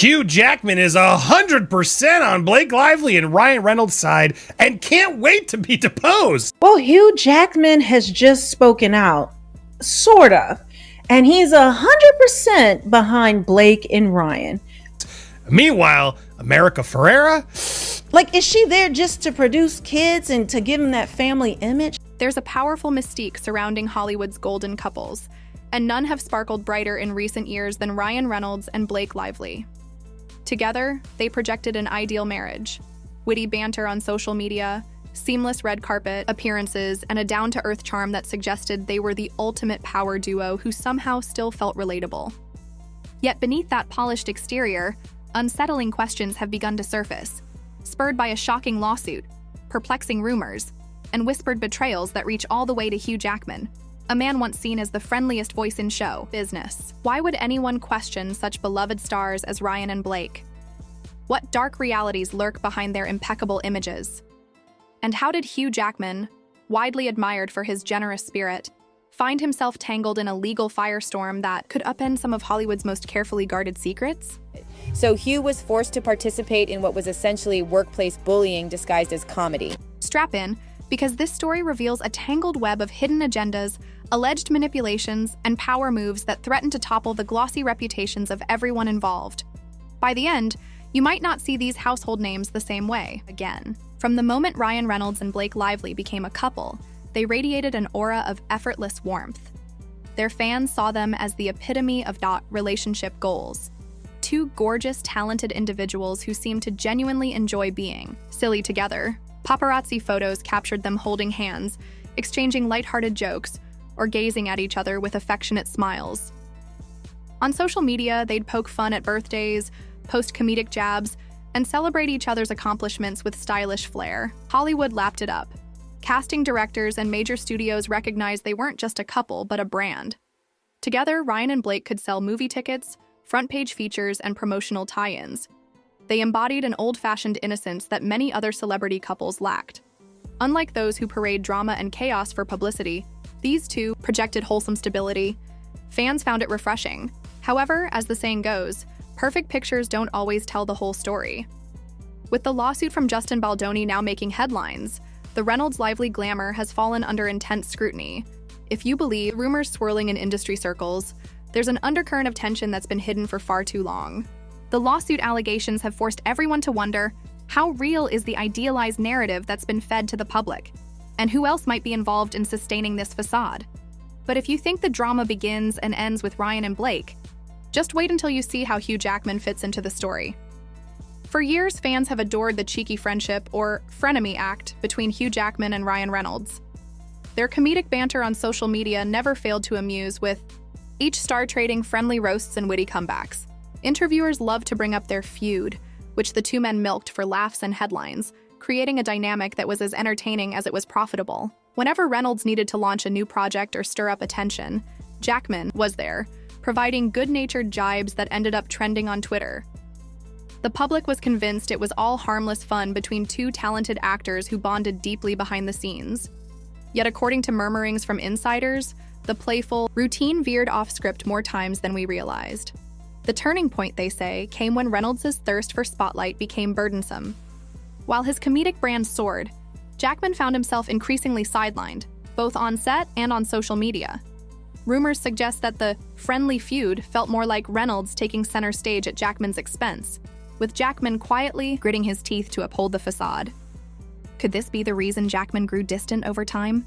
Hugh Jackman is 100% on Blake Lively and Ryan Reynolds' side and can't wait to be deposed. Well, Hugh Jackman has just spoken out, sort of, and he's 100% behind Blake and Ryan. Meanwhile, America Ferrera? Like, is she there just to produce kids and to give them that family image? There's a powerful mystique surrounding Hollywood's golden couples, and none have sparkled brighter in recent years than Ryan Reynolds and Blake Lively. Together, they projected an ideal marriage. Witty banter on social media, seamless red carpet appearances, and a down-to-earth charm that suggested they were the ultimate power duo who somehow still felt relatable. Yet beneath that polished exterior, unsettling questions have begun to surface, spurred by a shocking lawsuit, perplexing rumors, and whispered betrayals that reach all the way to Hugh Jackman, a man once seen as the friendliest voice in show business. Why would anyone question such beloved stars as Ryan and Blake? What dark realities lurk behind their impeccable images? And how did Hugh Jackman, widely admired for his generous spirit, find himself tangled in a legal firestorm that could upend some of Hollywood's most carefully guarded secrets? So Hugh was forced to participate in what was essentially workplace bullying disguised as comedy. Strap in, because this story reveals a tangled web of hidden agendas, alleged manipulations, and power moves that threaten to topple the glossy reputations of everyone involved. By the end, you might not see these household names the same way again. From the moment Ryan Reynolds and Blake Lively became a couple, they radiated an aura of effortless warmth. Their fans saw them as the epitome of relationship goals. Two gorgeous, talented individuals who seemed to genuinely enjoy being silly together. Paparazzi photos captured them holding hands, exchanging lighthearted jokes, or gazing at each other with affectionate smiles. On social media, they'd poke fun at birthdays, post comedic jabs, and celebrate each other's accomplishments with stylish flair. Hollywood lapped it up. Casting directors and major studios recognized they weren't just a couple, but a brand. Together, Ryan and Blake could sell movie tickets, front-page features, and promotional tie-ins. They embodied an old-fashioned innocence that many other celebrity couples lacked. Unlike those who parade drama and chaos for publicity, these two projected wholesome stability. Fans found it refreshing. However, as the saying goes, perfect pictures don't always tell the whole story. With the lawsuit from Justin Baldoni now making headlines, the Reynolds-Lively glamour has fallen under intense scrutiny. If you believe rumors swirling in industry circles, there's an undercurrent of tension that's been hidden for far too long. The lawsuit allegations have forced everyone to wonder, how real is the idealized narrative that's been fed to the public? And who else might be involved in sustaining this facade? But if you think the drama begins and ends with Ryan and Blake, just wait until you see how Hugh Jackman fits into the story. For years, fans have adored the cheeky friendship, or frenemy act, between Hugh Jackman and Ryan Reynolds. Their comedic banter on social media never failed to amuse, with each star trading friendly roasts and witty comebacks. Interviewers loved to bring up their feud, which the two men milked for laughs and headlines, creating a dynamic that was as entertaining as it was profitable. Whenever Reynolds needed to launch a new project or stir up attention, Jackman was there, providing good-natured jibes that ended up trending on Twitter. The public was convinced it was all harmless fun between two talented actors who bonded deeply behind the scenes. Yet according to murmurings from insiders, the playful routine veered off script more times than we realized. The turning point, they say, came when Reynolds' thirst for spotlight became burdensome. While his comedic brand soared, Jackman found himself increasingly sidelined, both on set and on social media. Rumors suggest that the friendly feud felt more like Reynolds taking center stage at Jackman's expense, with Jackman quietly gritting his teeth to uphold the facade. Could this be the reason Jackman grew distant over time?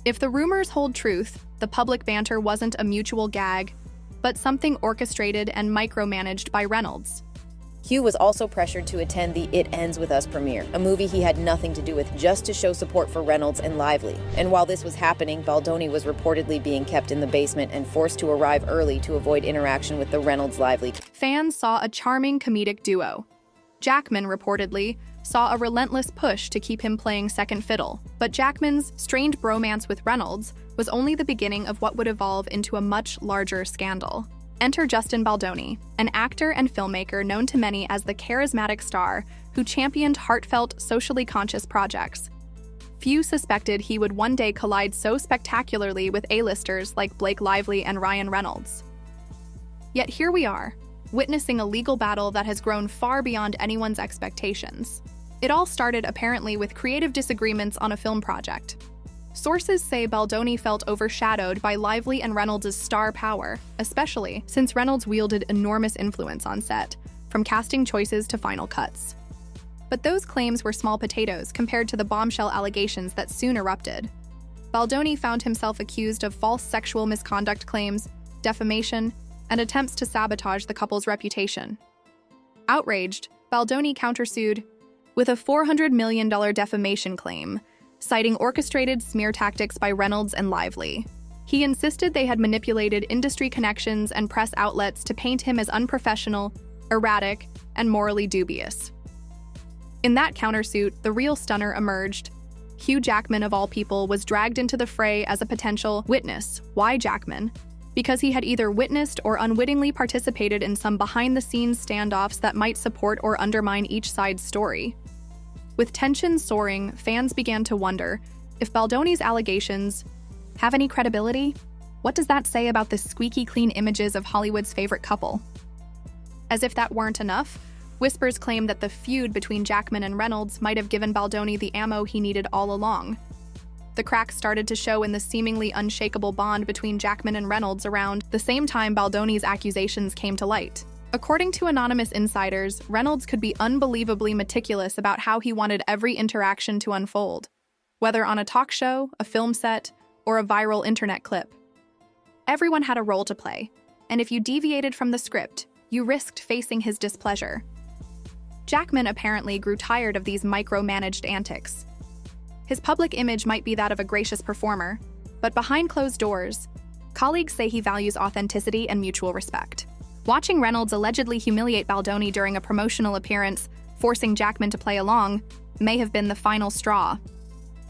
If the rumors hold truth, the public banter wasn't a mutual gag, but something orchestrated and micromanaged by Reynolds. Hugh was also pressured to attend the It Ends With Us premiere, a movie he had nothing to do with, just to show support for Reynolds and Lively. And while this was happening, Baldoni was reportedly being kept in the basement and forced to arrive early to avoid interaction with the Reynolds-Lively. Fans saw a charming comedic duo. Jackman, reportedly, saw a relentless push to keep him playing second fiddle, but Jackman's strained bromance with Reynolds was only the beginning of what would evolve into a much larger scandal. Enter Justin Baldoni, an actor and filmmaker known to many as the charismatic star who championed heartfelt, socially conscious projects. Few suspected he would one day collide so spectacularly with A-listers like Blake Lively and Ryan Reynolds. Yet here we are, witnessing a legal battle that has grown far beyond anyone's expectations. It all started apparently with creative disagreements on a film project. Sources say Baldoni felt overshadowed by Lively and Reynolds' star power, especially since Reynolds wielded enormous influence on set, from casting choices to final cuts. But those claims were small potatoes compared to the bombshell allegations that soon erupted. Baldoni found himself accused of false sexual misconduct claims, defamation, and attempts to sabotage the couple's reputation. Outraged, Baldoni countersued with a $400 million defamation claim, citing orchestrated smear tactics by Reynolds and Lively. He insisted they had manipulated industry connections and press outlets to paint him as unprofessional, erratic, and morally dubious. In that countersuit, the real stunner emerged. Hugh Jackman, of all people, was dragged into the fray as a potential witness. Why Jackman? Because he had either witnessed or unwittingly participated in some behind-the-scenes standoffs that might support or undermine each side's story. With tension soaring, fans began to wonder if Baldoni's allegations have any credibility. What does that say about the squeaky clean images of Hollywood's favorite couple? As if that weren't enough, whispers claim that the feud between Jackman and Reynolds might have given Baldoni the ammo he needed all along. The cracks started to show in the seemingly unshakable bond between Jackman and Reynolds around the same time Baldoni's accusations came to light. According to anonymous insiders, Reynolds could be unbelievably meticulous about how he wanted every interaction to unfold, whether on a talk show, a film set, or a viral internet clip. Everyone had a role to play, and if you deviated from the script, you risked facing his displeasure. Jackman apparently grew tired of these micromanaged antics. His public image might be that of a gracious performer, but behind closed doors, colleagues say he values authenticity and mutual respect. Watching Reynolds allegedly humiliate Baldoni during a promotional appearance, forcing Jackman to play along, may have been the final straw.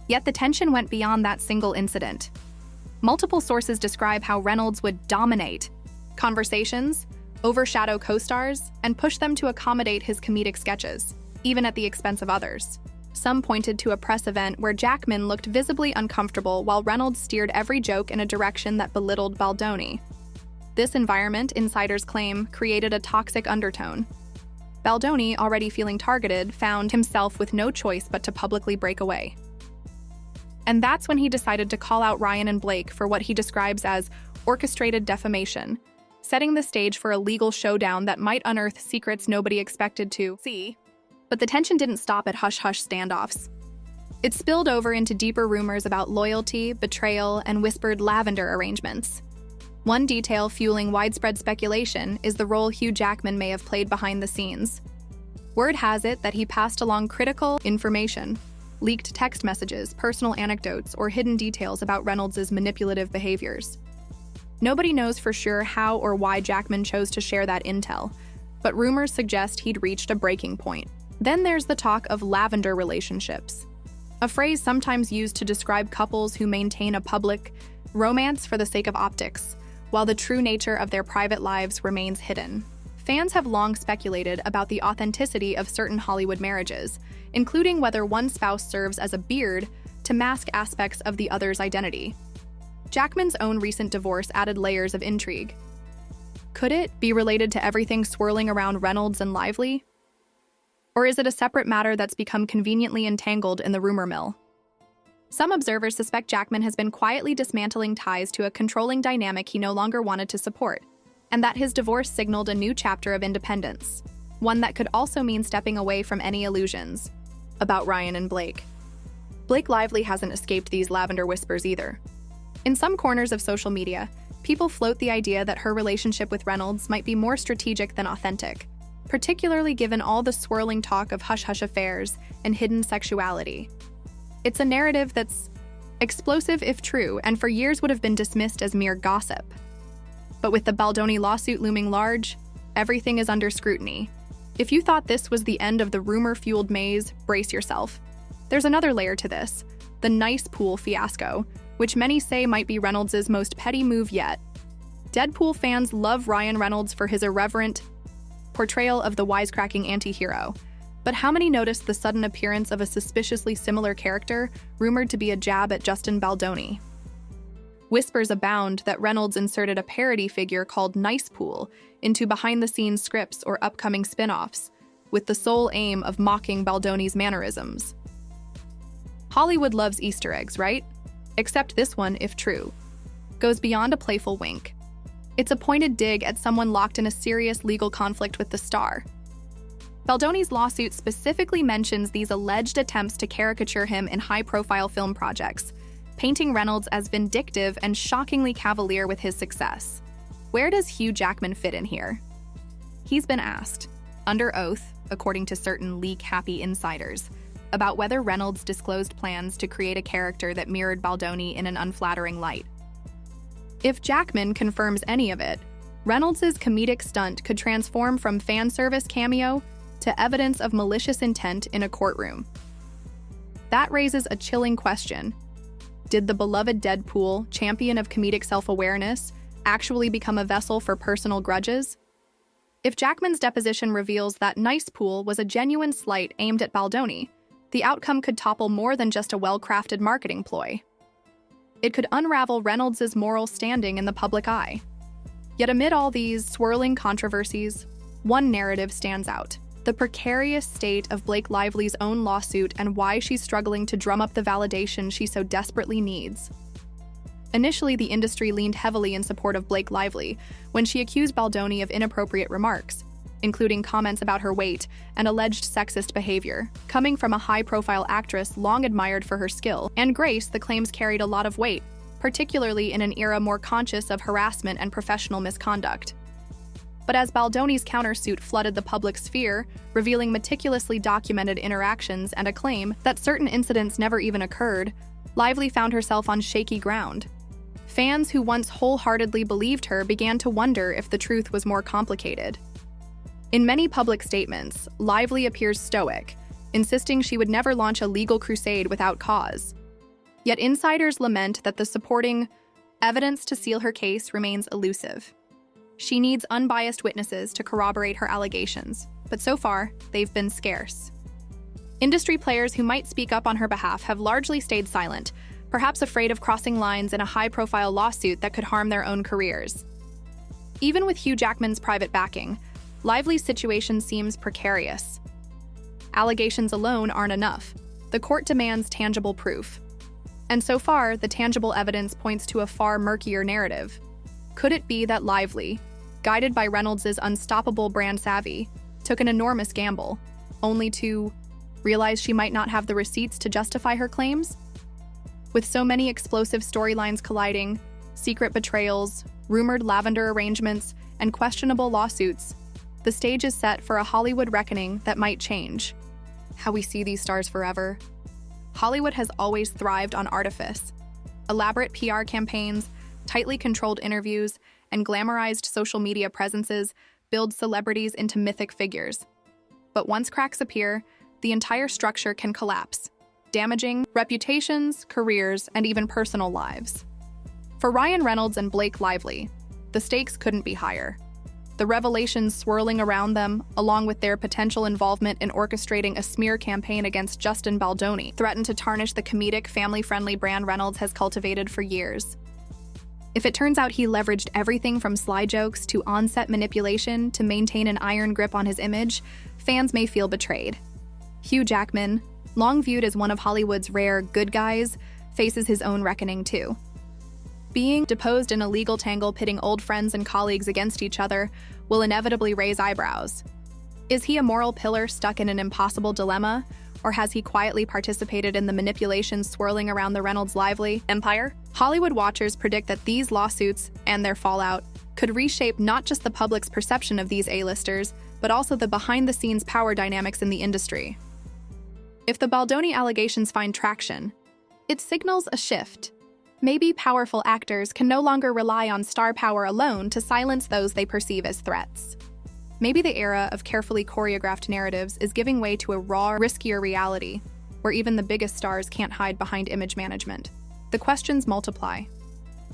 Yet the tension went beyond that single incident. Multiple sources describe how Reynolds would dominate conversations, overshadow co-stars, and push them to accommodate his comedic sketches, even at the expense of others. Some pointed to a press event where Jackman looked visibly uncomfortable while Reynolds steered every joke in a direction that belittled Baldoni. This environment, insiders claim, created a toxic undertone. Baldoni, already feeling targeted, found himself with no choice but to publicly break away. And that's when he decided to call out Ryan and Blake for what he describes as orchestrated defamation, setting the stage for a legal showdown that might unearth secrets nobody expected to see. But the tension didn't stop at hush-hush standoffs. It spilled over into deeper rumors about loyalty, betrayal, and whispered lavender arrangements. One detail fueling widespread speculation is the role Hugh Jackman may have played behind the scenes. Word has it that he passed along critical information, leaked text messages, personal anecdotes, or hidden details about Reynolds' manipulative behaviors. Nobody knows for sure how or why Jackman chose to share that intel, but rumors suggest he'd reached a breaking point. Then there's the talk of lavender relationships, a phrase sometimes used to describe couples who maintain a public romance for the sake of optics, while the true nature of their private lives remains hidden. Fans have long speculated about the authenticity of certain Hollywood marriages, including whether one spouse serves as a beard to mask aspects of the other's identity. Jackman's own recent divorce added layers of intrigue. Could it be related to everything swirling around Reynolds and Lively? Or is it a separate matter that's become conveniently entangled in the rumor mill? Some observers suspect Jackman has been quietly dismantling ties to a controlling dynamic he no longer wanted to support, and that his divorce signaled a new chapter of independence, one that could also mean stepping away from any illusions about Ryan and Blake. Blake Lively hasn't escaped these lavender whispers either. In some corners of social media, people float the idea that her relationship with Reynolds might be more strategic than authentic, particularly given all the swirling talk of hush-hush affairs and hidden sexuality. It's a narrative that's explosive if true, and for years would have been dismissed as mere gossip. But with the Baldoni lawsuit looming large, everything is under scrutiny. If you thought this was the end of the rumor-fueled maze, brace yourself. There's another layer to this, the nice pool fiasco, which many say might be Reynolds' most petty move yet. Deadpool fans love Ryan Reynolds for his irreverent portrayal of the wisecracking anti-hero. But how many noticed the sudden appearance of a suspiciously similar character, rumored to be a jab at Justin Baldoni? Whispers abound that Reynolds inserted a parody figure called Nice Pool into behind-the-scenes scripts or upcoming spin-offs, with the sole aim of mocking Baldoni's mannerisms. Hollywood loves Easter eggs, right? Except this one, if true, goes beyond a playful wink. It's a pointed dig at someone locked in a serious legal conflict with the star. Baldoni's lawsuit specifically mentions these alleged attempts to caricature him in high-profile film projects, painting Reynolds as vindictive and shockingly cavalier with his success. Where does Hugh Jackman fit in here? He's been asked, under oath, according to certain leak-happy insiders, about whether Reynolds disclosed plans to create a character that mirrored Baldoni in an unflattering light. If Jackman confirms any of it, Reynolds' comedic stunt could transform from fan service cameo to evidence of malicious intent in a courtroom. That raises a chilling question. Did the beloved Deadpool, champion of comedic self-awareness, actually become a vessel for personal grudges? If Jackman's deposition reveals that Nice Pool was a genuine slight aimed at Baldoni, the outcome could topple more than just a well-crafted marketing ploy. It could unravel Reynolds' moral standing in the public eye. Yet amid all these swirling controversies, one narrative stands out: the precarious state of Blake Lively's own lawsuit and why she's struggling to drum up the validation she so desperately needs. Initially, the industry leaned heavily in support of Blake Lively when she accused Baldoni of inappropriate remarks, including comments about her weight and alleged sexist behavior. Coming from a high-profile actress long admired for her skill and grace, the claims carried a lot of weight, particularly in an era more conscious of harassment and professional misconduct. But as Baldoni's countersuit flooded the public sphere, revealing meticulously documented interactions and a claim that certain incidents never even occurred, Lively found herself on shaky ground. Fans who once wholeheartedly believed her began to wonder if the truth was more complicated. In many public statements, Lively appears stoic, insisting she would never launch a legal crusade without cause. Yet insiders lament that the supporting evidence to seal her case remains elusive. She needs unbiased witnesses to corroborate her allegations, but so far, they've been scarce. Industry players who might speak up on her behalf have largely stayed silent, perhaps afraid of crossing lines in a high-profile lawsuit that could harm their own careers. Even with Hugh Jackman's private backing, Lively's situation seems precarious. Allegations alone aren't enough. The court demands tangible proof. And so far, the tangible evidence points to a far murkier narrative. Could it be that Lively, guided by Reynolds' unstoppable brand savvy, took an enormous gamble, only to realize she might not have the receipts to justify her claims? With so many explosive storylines colliding, secret betrayals, rumored lavender arrangements, and questionable lawsuits, the stage is set for a Hollywood reckoning that might change how we see these stars forever. Hollywood has always thrived on artifice. Elaborate PR campaigns, tightly controlled interviews, and glamorized social media presences build celebrities into mythic figures. But once cracks appear, the entire structure can collapse, damaging reputations, careers, and even personal lives. For Ryan Reynolds and Blake Lively, the stakes couldn't be higher. The revelations swirling around them, along with their potential involvement in orchestrating a smear campaign against Justin Baldoni, threaten to tarnish the comedic, family-friendly brand Reynolds has cultivated for years. If it turns out he leveraged everything from sly jokes to on-set manipulation to maintain an iron grip on his image, fans may feel betrayed. Hugh Jackman, long viewed as one of Hollywood's rare good guys, faces his own reckoning too. Being deposed in a legal tangle pitting old friends and colleagues against each other will inevitably raise eyebrows. Is he a moral pillar stuck in an impossible dilemma, or has he quietly participated in the manipulations swirling around the Reynolds-Lively empire? Hollywood watchers predict that these lawsuits and their fallout could reshape not just the public's perception of these A-listers, but also the behind-the-scenes power dynamics in the industry. If the Baldoni allegations find traction, it signals a shift. Maybe powerful actors can no longer rely on star power alone to silence those they perceive as threats. Maybe the era of carefully choreographed narratives is giving way to a raw, riskier reality, where even the biggest stars can't hide behind image management. The questions multiply.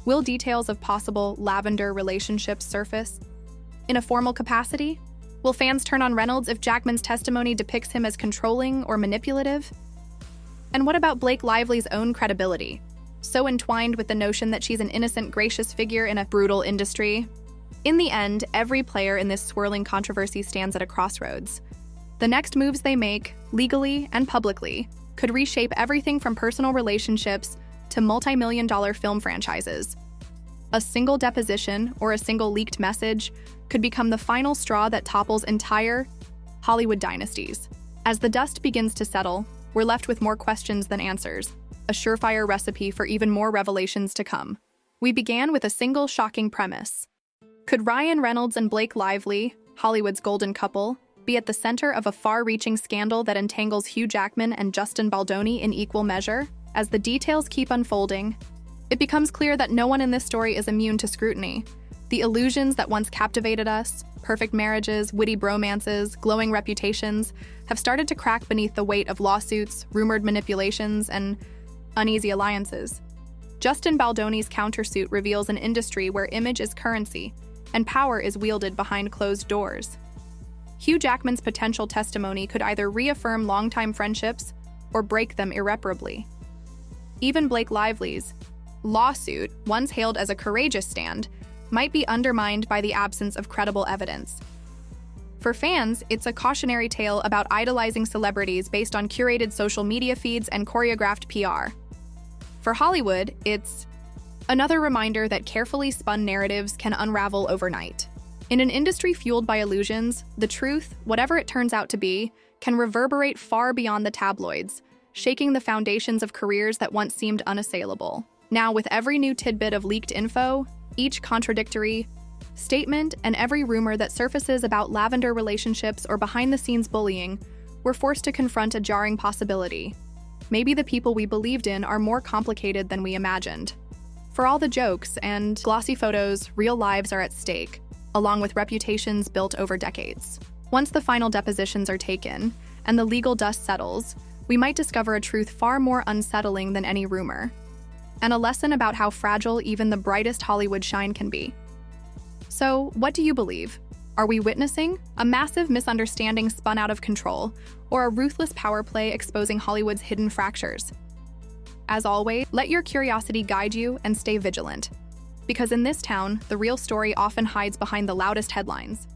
Will details of possible lavender relationships surface? In a formal capacity? Will fans turn on Reynolds if Jackman's testimony depicts him as controlling or manipulative? And what about Blake Lively's own credibility? so entwined with the notion that she's an innocent, gracious figure in a brutal industry. In the end, every player in this swirling controversy stands at a crossroads. The next moves they make, legally and publicly, could reshape everything from personal relationships to multi-million-dollar film franchises. A single deposition or a single leaked message could become the final straw that topples entire Hollywood dynasties. As the dust begins to settle, we're left with more questions than answers, a surefire recipe for even more revelations to come. We began with a single shocking premise. Could Ryan Reynolds and Blake Lively, Hollywood's golden couple, be at the center of a far-reaching scandal that entangles Hugh Jackman and Justin Baldoni in equal measure? As the details keep unfolding, it becomes clear that no one in this story is immune to scrutiny. The illusions that once captivated us, perfect marriages, witty bromances, glowing reputations, have started to crack beneath the weight of lawsuits, rumored manipulations, and uneasy alliances. Justin Baldoni's countersuit reveals an industry where image is currency, and power is wielded behind closed doors. Hugh Jackman's potential testimony could either reaffirm longtime friendships or break them irreparably. Even Blake Lively's lawsuit, once hailed as a courageous stand, might be undermined by the absence of credible evidence. For fans, it's a cautionary tale about idolizing celebrities based on curated social media feeds and choreographed PR. For Hollywood, it's another reminder that carefully spun narratives can unravel overnight. In an industry fueled by illusions, the truth, whatever it turns out to be, can reverberate far beyond the tabloids, shaking the foundations of careers that once seemed unassailable. Now, with every new tidbit of leaked info, each contradictory statement, and every rumor that surfaces about lavender relationships or behind-the-scenes bullying, we're forced to confront a jarring possibility. Maybe the people we believed in are more complicated than we imagined. For all the jokes and glossy photos, real lives are at stake, along with reputations built over decades. Once the final depositions are taken and the legal dust settles, we might discover a truth far more unsettling than any rumor, and a lesson about how fragile even the brightest Hollywood shine can be. So, what do you believe? Are we witnessing a massive misunderstanding spun out of control, or a ruthless power play exposing Hollywood's hidden fractures? As always, let your curiosity guide you and stay vigilant, because in this town, the real story often hides behind the loudest headlines.